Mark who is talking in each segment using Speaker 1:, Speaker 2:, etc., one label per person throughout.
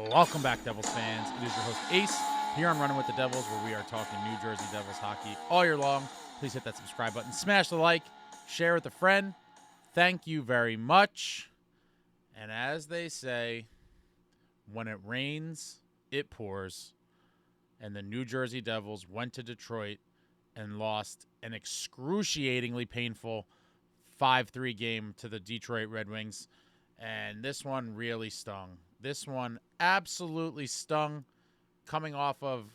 Speaker 1: Welcome back, Devils fans. It is your host, Ace, here on Running with the Devils, where we are talking New Jersey Devils hockey all year long. Please hit that subscribe button, smash the like, share with a friend. Thank you very much. And as they say, when it rains, it pours. And the New Jersey Devils went to Detroit and lost an excruciatingly painful 5-3 game to the Detroit Red Wings. And this one really stung. This one absolutely stung, coming off of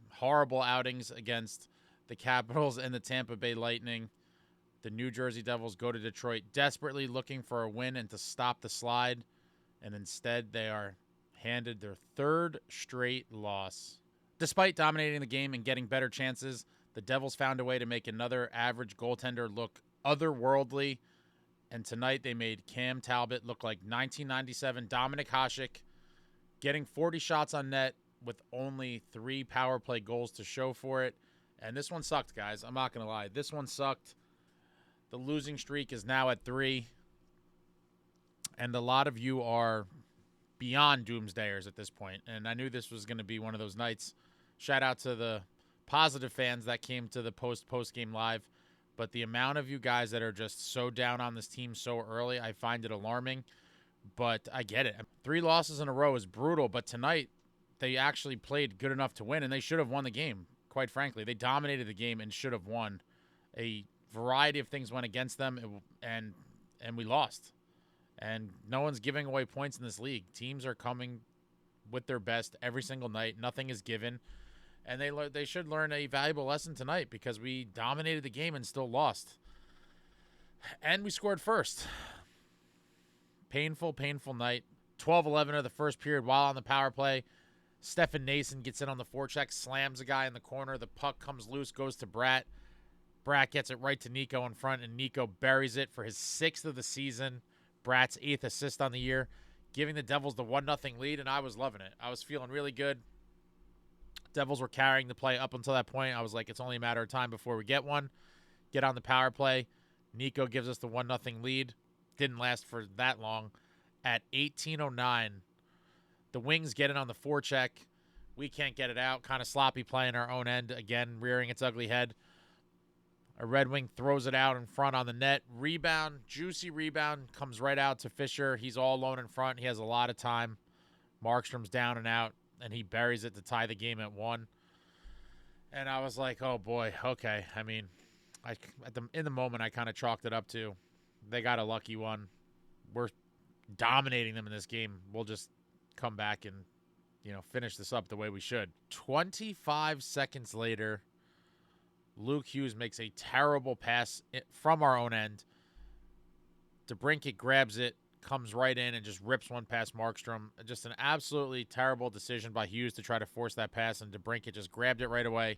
Speaker 1: horrible outings against the Capitals and the Tampa Bay Lightning. The New Jersey Devils go to Detroit desperately looking for a win and to stop the slide, and instead they are handed their third straight loss. Despite dominating the game and getting better chances, the Devils found a way to make another average goaltender look otherworldly. And tonight they made Cam Talbot look like 1997 Dominic Hasek, getting 40 shots on net with only 3 power play goals to show for it. And this one sucked, guys. I'm not going to lie. This one sucked. The losing streak is now at 3. And a lot of you are beyond doomsdayers at this point. And I knew this was going to be one of those nights. Shout out to the positive fans that came to the post-game live. But the amount of you guys that are just so down on this team so early, I find it alarming. But I get it. 3 losses in a row is brutal. But tonight, they actually played good enough to win, and they should have won the game, quite frankly. They dominated the game and should have won. A variety of things went against them, and we lost. And no one's giving away points in this league. Teams are coming with their best every single night. Nothing is given. And they should learn a valuable lesson tonight because we dominated the game and still lost. And we scored first. Painful, painful night. 12-11 of the first period while on the power play. Stefan Nason gets in on the forecheck, slams a guy in the corner. The puck comes loose, goes to Bratt. Bratt gets it right to Nico in front, and Nico buries it for his 6th of the season. Bratt's 8th assist on the year, giving the Devils the 1-0 lead, and I was loving it. I was feeling really good. Devils were carrying the play up until that point. I was like, it's only a matter of time before we get one. Get on the power play. Nico gives us the 1-0 lead. Didn't last for that long. At 18:09, the Wings get it on the forecheck. We can't get it out. Kind of sloppy play in our own end. Again, rearing its ugly head. A Red Wing throws it out in front on the net. Rebound, juicy rebound, comes right out to Fischer. He's all alone in front. He has a lot of time. Markstrom's down and out, and he buries it to tie the game at 1. And I was like, oh, boy, okay. I mean, in the moment, I kind of chalked it up to they got a lucky one. We're dominating them in this game. We'll just come back and, finish this up the way we should. 25 seconds later, Lukehughes makes a terrible pass from our own end. DeBrincat grabs it, comes right in, and just rips one past Markstrom. Just an absolutely terrible decision by Hughes to try to force that pass, and DeBrincat just grabbed it right away,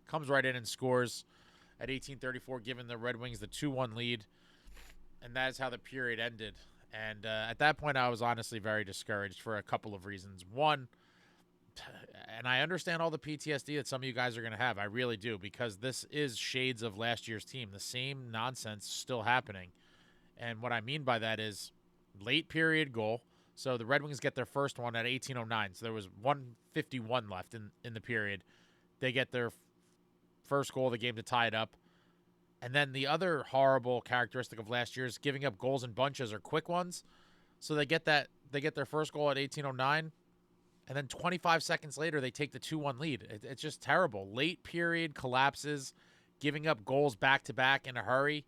Speaker 1: comes right in and scores at 18:34, giving the Red Wings the 2-1 lead. And that is how the period ended. And at that point, I was honestly very discouraged for a couple of reasons. One, and I understand all the PTSD that some of you guys are going to have. I really do, because this is shades of last year's team. The same nonsense still happening. And what I mean by that is late period goal. So the Red Wings get their first one at 18:09. So there was 1:51 left in the period. They get their first goal of the game to tie it up. And then the other horrible characteristic of last year is giving up goals in bunches or quick ones. So they get their first goal at 18:09, and then 25 seconds later they take the 2-1 lead. It's just terrible. Late period collapses, giving up goals back to back in a hurry,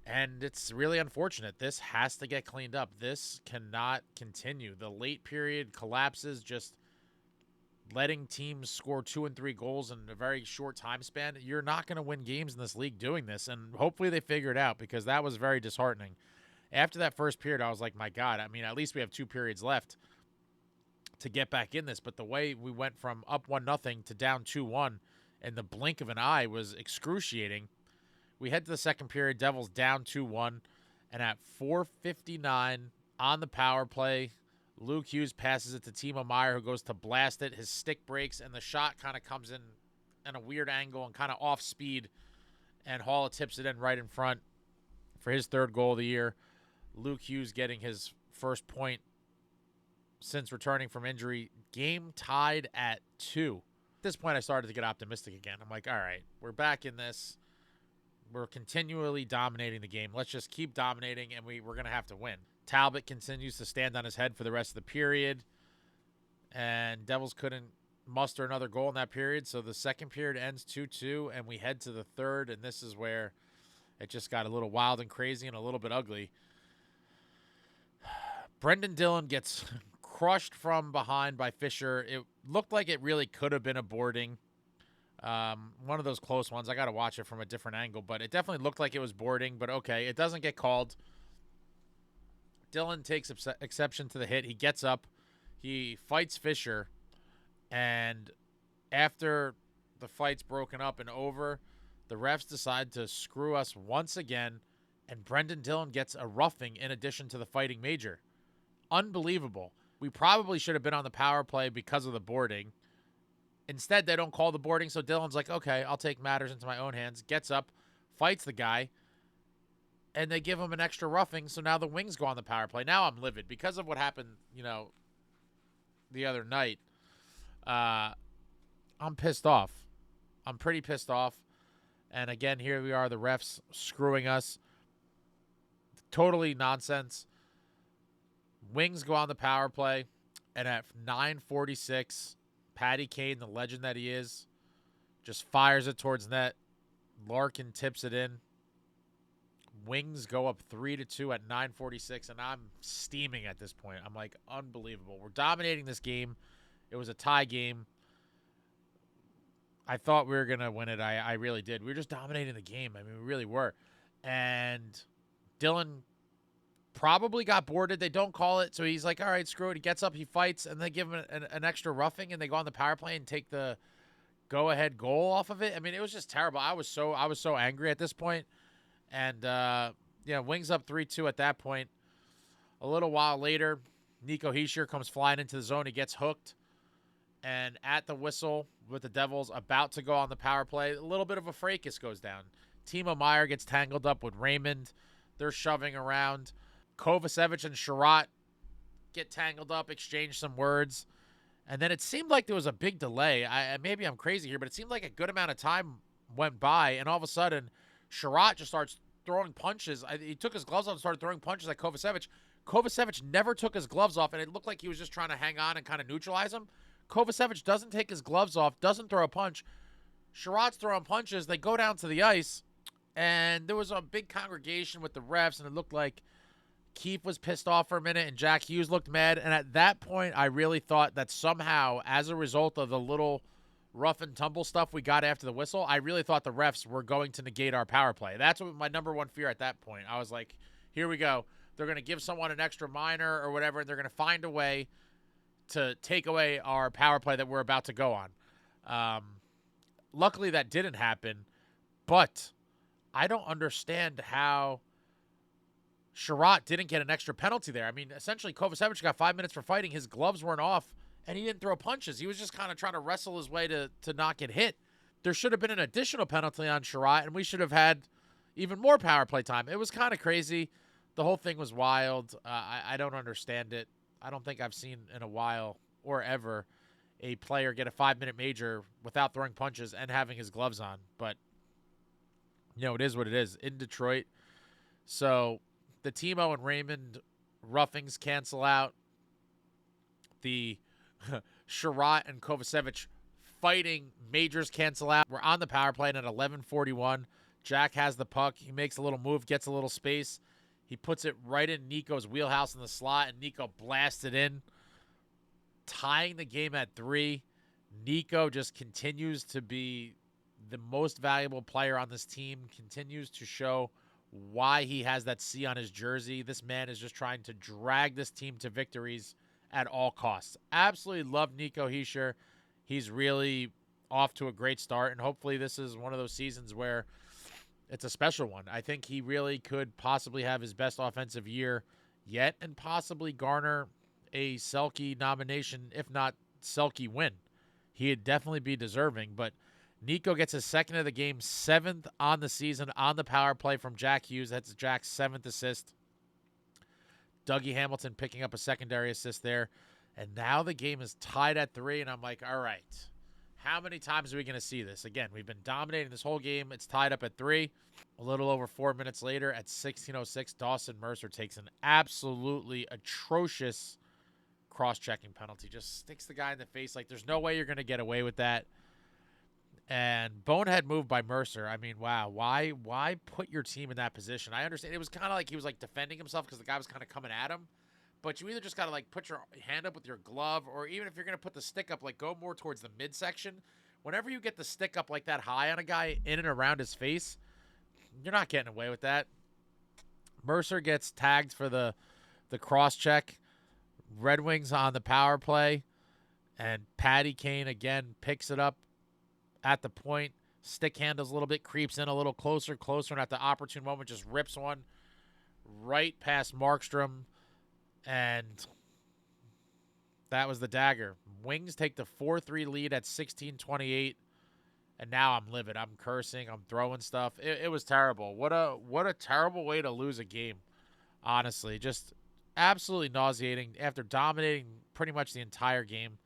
Speaker 1: and it's really unfortunate. This has to get cleaned up. This cannot continue. The late period collapses, just letting teams score 2 and 3 goals in a very short time span. You're not going to win games in this league doing this, and hopefully they figure it out, because that was very disheartening. After that first period, I was like, my God, I mean, at least we have 2 periods left to get back in this, but the way we went from up 1-0 to down 2-1 in the blink of an eye was excruciating. We head to the second period, Devils down 2-1, and at 4:59 on the power play, Lukehughes passes it to Timo Meier, who goes to blast it. His stick breaks, and the shot kind of comes in a weird angle and kind of off speed, and Hall tips it in right in front for his 3rd goal of the year. Lukehughes getting his first point since returning from injury. Game tied at 2. At this point, I started to get optimistic again. I'm like, all right, we're back in this. We're continually dominating the game. Let's just keep dominating, and we're going to have to win. Talbot continues to stand on his head for the rest of the period, and Devils couldn't muster another goal in that period, so the second period ends 2-2, and we head to the third, and this is where it just got a little wild and crazy and a little bit ugly. Brenden Dillon gets crushed from behind by Fischer. It looked like it really could have been a boarding. One of those close ones. I got to watch it from a different angle, but it definitely looked like it was boarding, but okay, it doesn't get called. Dillon takes exception to the hit. He gets up. He fights Fischer, and after the fight's broken up and over, the refs decide to screw us once again, and Brenden Dillon gets a roughing in addition to the fighting major. Unbelievable. We probably should have been on the power play because of the boarding. Instead, they don't call the boarding, so Dillon's like, okay, I'll take matters into my own hands. Gets up, fights the guy, and they give him an extra roughing, so now the Wings go on the power play. Now I'm livid because of what happened, the other night. I'm pissed off. I'm pretty pissed off. And again, here we are, the refs screwing us. Totally nonsense. Wings go on the power play, and at 9:46, Patty Kane, the legend that he is, just fires it towards net. Larkin tips it in. Wings go up 3-2 at 9:46, and I'm steaming at this point. I'm like, unbelievable. We're dominating this game. It was a tie game. I thought we were going to win it. I really did. We were just dominating the game. I mean, we really were. And Dillon probably got boarded. They don't call it, so he's like, all right, screw it. He gets up, he fights, and they give him an extra roughing, and they go on the power play and take the go-ahead goal off of it. I mean, it was just terrible. I was so angry at this point. And, Wings up 3-2 at that point. A little while later, Nico Hischier comes flying into the zone. He gets hooked. And at the whistle, with the Devils about to go on the power play, a little bit of a fracas goes down. Timo Meier gets tangled up with Raymond. They're shoving around. Kovacevic and Sherratt get tangled up, exchange some words. And then it seemed like there was a big delay. Maybe I'm crazy here, but it seemed like a good amount of time went by, and all of a sudden, Sherratt just starts throwing punches. He took his gloves off and started throwing punches at Kovacevic. Kovacevic never took his gloves off, and it looked like he was just trying to hang on and kind of neutralize him. Kovacevic doesn't take his gloves off, doesn't throw a punch. Sherratt's throwing punches. They go down to the ice, and there was a big congregation with the refs, and it looked like Keefe was pissed off for a minute, and Jack Hughes looked mad. And at that point, I really thought that somehow, as a result of the little rough and tumble stuff we got after the whistle, I really thought the refs were going to negate our power play. That's what my number one fear at that point. I was like, here we go. They're going to give someone an extra minor or whatever, and they're going to find a way to take away our power play that we're about to go on. Luckily, that didn't happen, but I don't understand how Sherratt didn't get an extra penalty there. I mean, essentially, Kovacevic got 5 minutes for fighting. His gloves weren't off, and he didn't throw punches. He was just kind of trying to wrestle his way to not get hit. There should have been an additional penalty on Sherratt, and we should have had even more power play time. It was kind of crazy. The whole thing was wild. I don't understand it. I don't think I've seen in a while or ever a player get a 5-minute major without throwing punches and having his gloves on. But, it is what it is in Detroit. So the Timo and Raymond roughings cancel out. The Sherratt and Kovacevic fighting majors cancel out. We're on the power play, and at 11:41, Jack has the puck. He makes a little move, gets a little space. He puts it right in Nico's wheelhouse in the slot, and Nico blasts it in, tying the game at 3. Nico just continues to be the most valuable player on this team, continues to show why he has that C on his jersey. This man is just trying to drag this team to victories at all costs. Absolutely love Nico Hischier. He's really off to a great start, and hopefully this is one of those seasons where it's a special one. I think he really could possibly have his best offensive year yet and possibly garner a Selke nomination, if not Selke win. He'd definitely be deserving, but Nico gets his second of the game, 7th on the season on the power play from Jack Hughes. That's Jack's 7th assist. Dougie Hamilton picking up a secondary assist there. And now the game is tied at 3, and I'm like, all right, how many times are we going to see this? Again, we've been dominating this whole game. It's tied up at 3. A little over 4 minutes later, at 16:06, Dawson Mercer takes an absolutely atrocious cross-checking penalty. Just sticks the guy in the face. Like, there's no way you're going to get away with that. And bonehead move by Mercer. I mean, wow, why put your team in that position? I understand it was kind of like he was like defending himself because the guy was kind of coming at him. But you either just got to like put your hand up with your glove, or even if you're going to put the stick up, like go more towards the midsection. Whenever you get the stick up like that high on a guy in and around his face, you're not getting away with that. Mercer gets tagged for the cross check. Red Wings on the power play, and Patty Kane again picks it up at the point. Stick handles a little bit, creeps in a little closer, and at the opportune moment just rips one right past Markstrom. And that was the dagger. Wings take the 4-3 lead at 16:28, and now I'm livid. I'm cursing. I'm throwing stuff. It was terrible. What a terrible way to lose a game. Honestly, just absolutely nauseating. After dominating pretty much the entire game,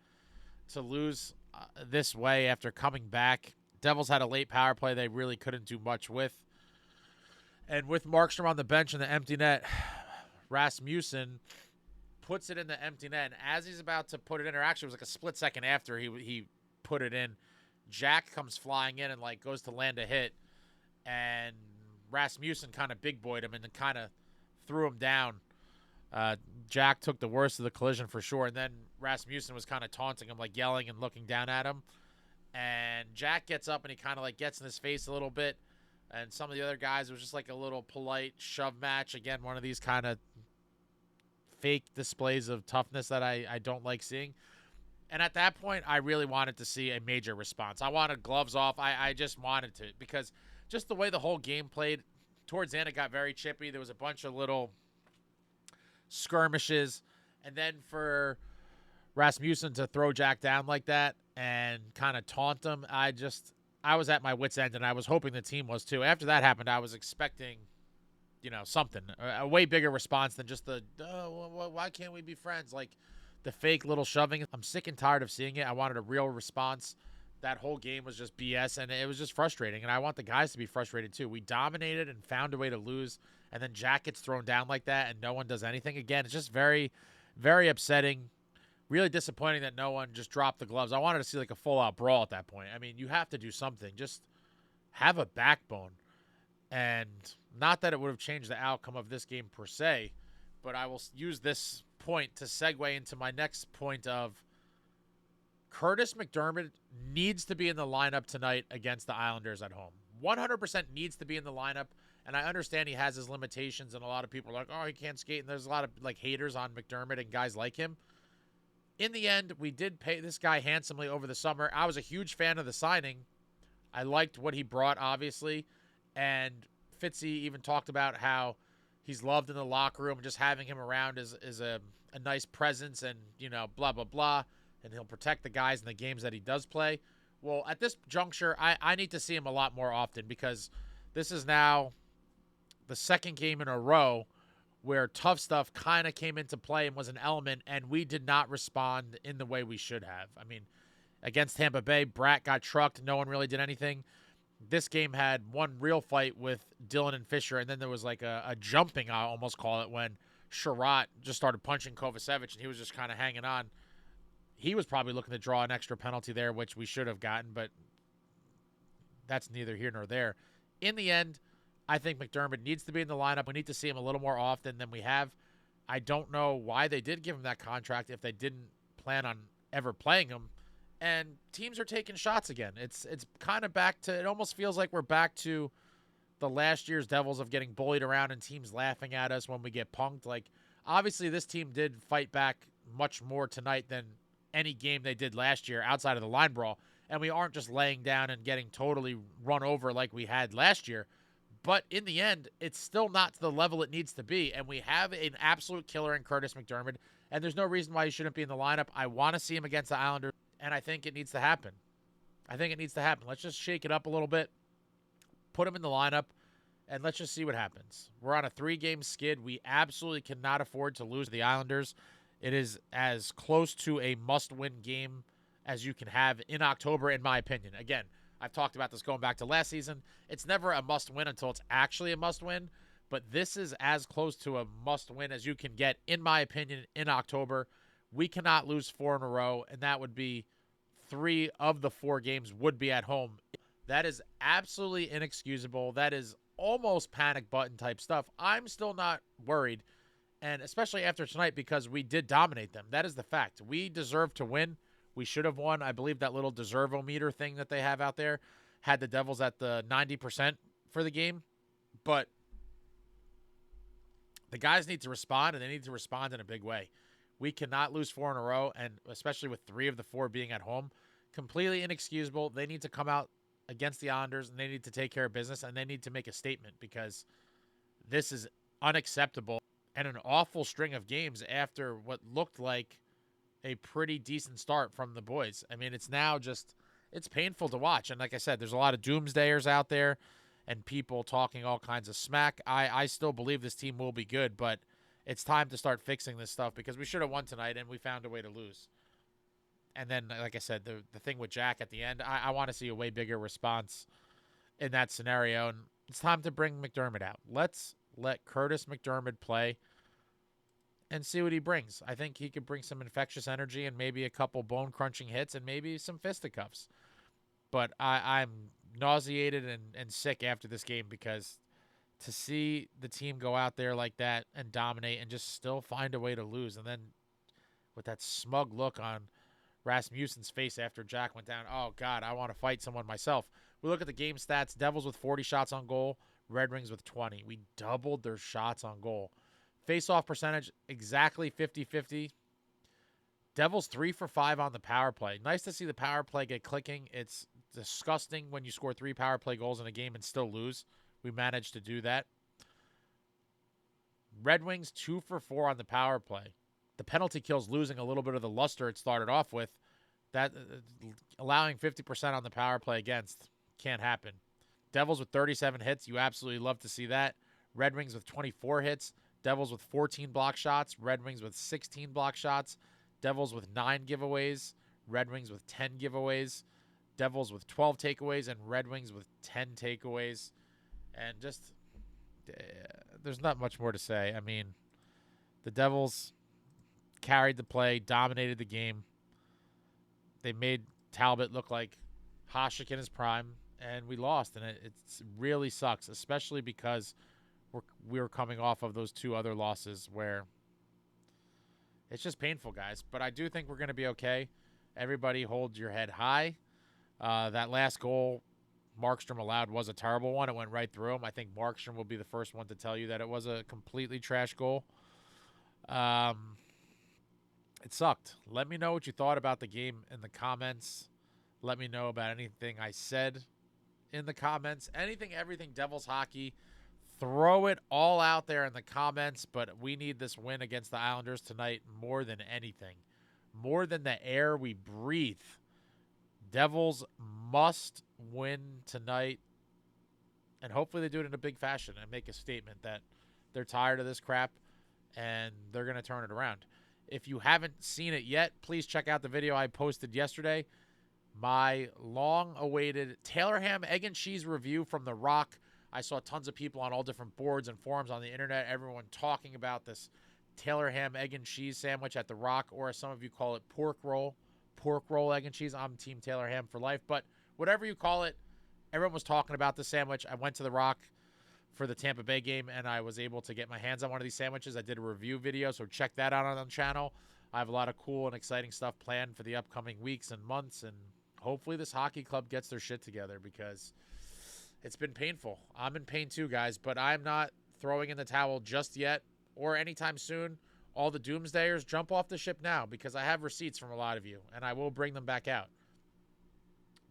Speaker 1: to lose this way after coming back. Devils had a late power play they really couldn't do much with. And with Markstrom on the bench in the empty net, Rasmussen puts it in the empty net, and as he's about to put it in, or actually it was like a split second after he put it in, Jack comes flying in and like goes to land a hit, and Rasmussen kind of big boyed him and then kind of threw him down. Jack took the worst of the collision for sure, and then Rasmussen was kind of taunting him, like yelling and looking down at him, and Jack gets up and he kind of like gets in his face a little bit, and some of the other guys, it was just like a little polite shove match. Again, one of these kind of fake displays of toughness that I don't like seeing. And at that point, I really wanted to see a major response. I wanted gloves off. I just wanted to, because just the way the whole game played, towards the end it got very chippy. There was a bunch of little skirmishes, and then for Rasmussen to throw Jack down like that and kind of taunt him, I was at my wit's end, and I was hoping the team was too. After that happened, I was expecting something, a way bigger response than just the, why can't we be friends? Like the fake little shoving. I'm sick and tired of seeing it. I wanted a real response. That whole game was just BS, and it was just frustrating, and I want the guys to be frustrated too. We dominated and found a way to lose, and then Jack gets thrown down like that, and no one does anything. Again, it's just very, very upsetting. Really disappointing that no one just dropped the gloves. I wanted to see like a full-out brawl at that point. I mean, you have to do something. Just have a backbone. And not that it would have changed the outcome of this game per se, but I will use this point to segue into my next point of Curtis McDermott needs to be in the lineup tonight against the Islanders at home. 100% needs to be in the lineup, and I understand he has his limitations, and a lot of people are like, oh, he can't skate, and there's a lot of like haters on McDermott and guys like him. In the end, we did pay this guy handsomely over the summer. I was a huge fan of the signing. I liked what he brought, obviously. And Fitzy even talked about how he's loved in the locker room. Just having him around is a nice presence, and, blah, blah, blah. And he'll protect the guys in the games that he does play. Well, at this juncture, I need to see him a lot more often, because this is now the second game in a row where tough stuff kind of came into play and was an element, and we did not respond in the way we should have. I mean, against Tampa Bay, Bratt got trucked. No one really did anything. This game had one real fight with Dillon and Fischer, and then there was like a jumping, I almost call it, when Sherratt just started punching Kovacevic, and he was just kind of hanging on. He was probably looking to draw an extra penalty there, which we should have gotten, but that's neither here nor there. In the end, I think McDermott needs to be in the lineup. We need to see him a little more often than we have. I don't know why they did give him that contract if they didn't plan on ever playing him. And teams are taking shots again. It's kind of back to, it almost feels like we're back to the last year's Devils of getting bullied around and teams laughing at us when we get punked. Like, obviously this team did fight back much more tonight than any game they did last year outside of the line brawl. And we aren't just laying down and getting totally run over like we had last year. But in the end, it's still not to the level it needs to be. And we have an absolute killer in Curtis McDermott. And there's no reason why he shouldn't be in the lineup. I want to see him against the Islanders. And I think it needs to happen. Let's just shake it up a little bit. Put him in the lineup. And let's just see what happens. We're on a 3-game skid. We absolutely cannot afford to lose to the Islanders. It is as close to a must-win game as you can have in October, in my opinion. Again, I've talked about this going back to last season. It's never a must-win until it's actually a must-win, but this is as close to a must-win as you can get, in my opinion, in October. We cannot lose 4 in a row, and that would be 3 of the 4 games would be at home. That is absolutely inexcusable. That is almost panic button type stuff. I'm still not worried, and especially after tonight, because we did dominate them. That is the fact. We deserve to win. We should have won. I believe that little deserve-o-meter thing that they have out there had the Devils at the 90% for the game. But the guys need to respond, and they need to respond in a big way. We cannot lose 4 in a row, and especially with 3 of the 4 being at home. Completely inexcusable. They need to come out against the Islanders, and they need to take care of business, and they need to make a statement, because this is unacceptable and an awful string of games after what looked like a pretty decent start from the boys. I mean, it's now just, it's painful to watch. And like I said, there's a lot of doomsdayers out there and people talking all kinds of smack. I still believe this team will be good, but it's time to start fixing this stuff, because we should have won tonight and we found a way to lose. And then, like I said, the thing with Jack at the end, I want to see a way bigger response in that scenario. And it's time to bring McDermott out. Let's let Curtis McDermott play and see what he brings. I think he could bring some infectious energy and maybe a couple bone-crunching hits and maybe some fisticuffs. But I'm nauseated and sick after this game, because to see the team go out there like that and dominate and just still find a way to lose, and then with that smug look on Rasmussen's face after Jack went down, oh, God, I want to fight someone myself. We look at the game stats. Devils with 40 shots on goal, Red Wings with 20. We doubled their shots on goal. Face-off percentage, exactly 50-50. Devils 3 for 5 on the power play. Nice to see the power play get clicking. It's disgusting when you score 3 power play goals in a game and still lose. We managed to do that. Red Wings 2 for 4 on the power play. The penalty kills losing a little bit of the luster it started off with. That allowing 50% on the power play against can't happen. Devils with 37 hits. You absolutely love to see that. Red Wings with 24 hits. Devils with 14 block shots. Red Wings with 16 block shots. Devils with 9 giveaways. Red Wings with 10 giveaways. Devils with 12 takeaways. And Red Wings with 10 takeaways. And just, there's not much more to say. I mean, the Devils carried the play, dominated the game. They made Talbot look like Hasek in his prime, and we lost. And it really sucks, especially because we were coming off of those 2 other losses where it's just painful, guys. But I do think we're going to be okay. Everybody hold your head high. That last goal Markstrom allowed was a terrible one. It went right through him. I think Markstrom will be the first one to tell you that it was a completely trash goal. It sucked. Let me know what you thought about the game in the comments. Let me know about anything I said in the comments. Anything, everything Devils hockey. Throw it all out there in the comments, but we need this win against the Islanders tonight more than anything. More than the air we breathe. Devils must win tonight, and hopefully they do it in a big fashion and make a statement that they're tired of this crap and they're going to turn it around. If you haven't seen it yet, please check out the video I posted yesterday. My long-awaited Taylor Ham egg and cheese review from The Rock. I saw tons of people on all different boards and forums on the internet, everyone talking about this Taylor Ham egg and cheese sandwich at The Rock, or as some of you call it, pork roll egg and cheese. I'm Team Taylor Ham for life, but whatever you call it, everyone was talking about the sandwich. I went to The Rock for the Tampa Bay game, and I was able to get my hands on one of these sandwiches. I did a review video, so check that out on the channel. I have a lot of cool and exciting stuff planned for the upcoming weeks and months, and hopefully this hockey club gets their shit together, because it's been painful. I'm in pain too, guys, but I'm not throwing in the towel just yet or anytime soon. All the doomsdayers, jump off the ship now, because I have receipts from a lot of you, and I will bring them back out.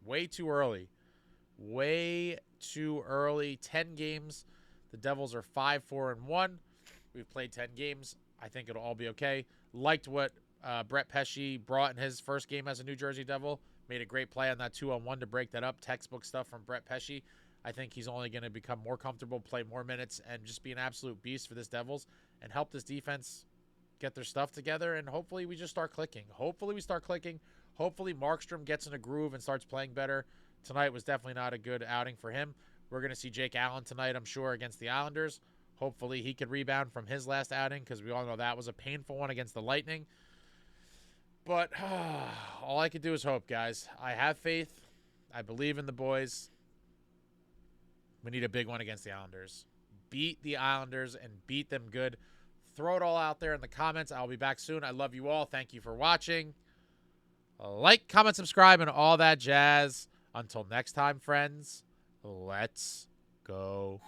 Speaker 1: Way too early. Way too early. 10 games. The Devils are 5-4-1. We've played 10 games. I think it'll all be okay. Liked what Brett Pesce brought in his first game as a New Jersey Devil. Made a great play on that 2-on-1 to break that up. Textbook stuff from Brett Pesce. I think he's only going to become more comfortable, play more minutes, and just be an absolute beast for this Devils and help this defense get their stuff together, and hopefully we just start clicking. Hopefully Markstrom gets in a groove and starts playing better. Tonight was definitely not a good outing for him. We're going to see Jake Allen tonight, I'm sure, against the Islanders. Hopefully he could rebound from his last outing, because we all know that was a painful one against the Lightning. But all I can do is hope, guys. I have faith. I believe in the boys. We need a big one against the Islanders. Beat the Islanders and beat them good. Throw it all out there in the comments. I'll be back soon. I love you all. Thank you for watching. Like, comment, subscribe, and all that jazz. Until next time, friends, let's go.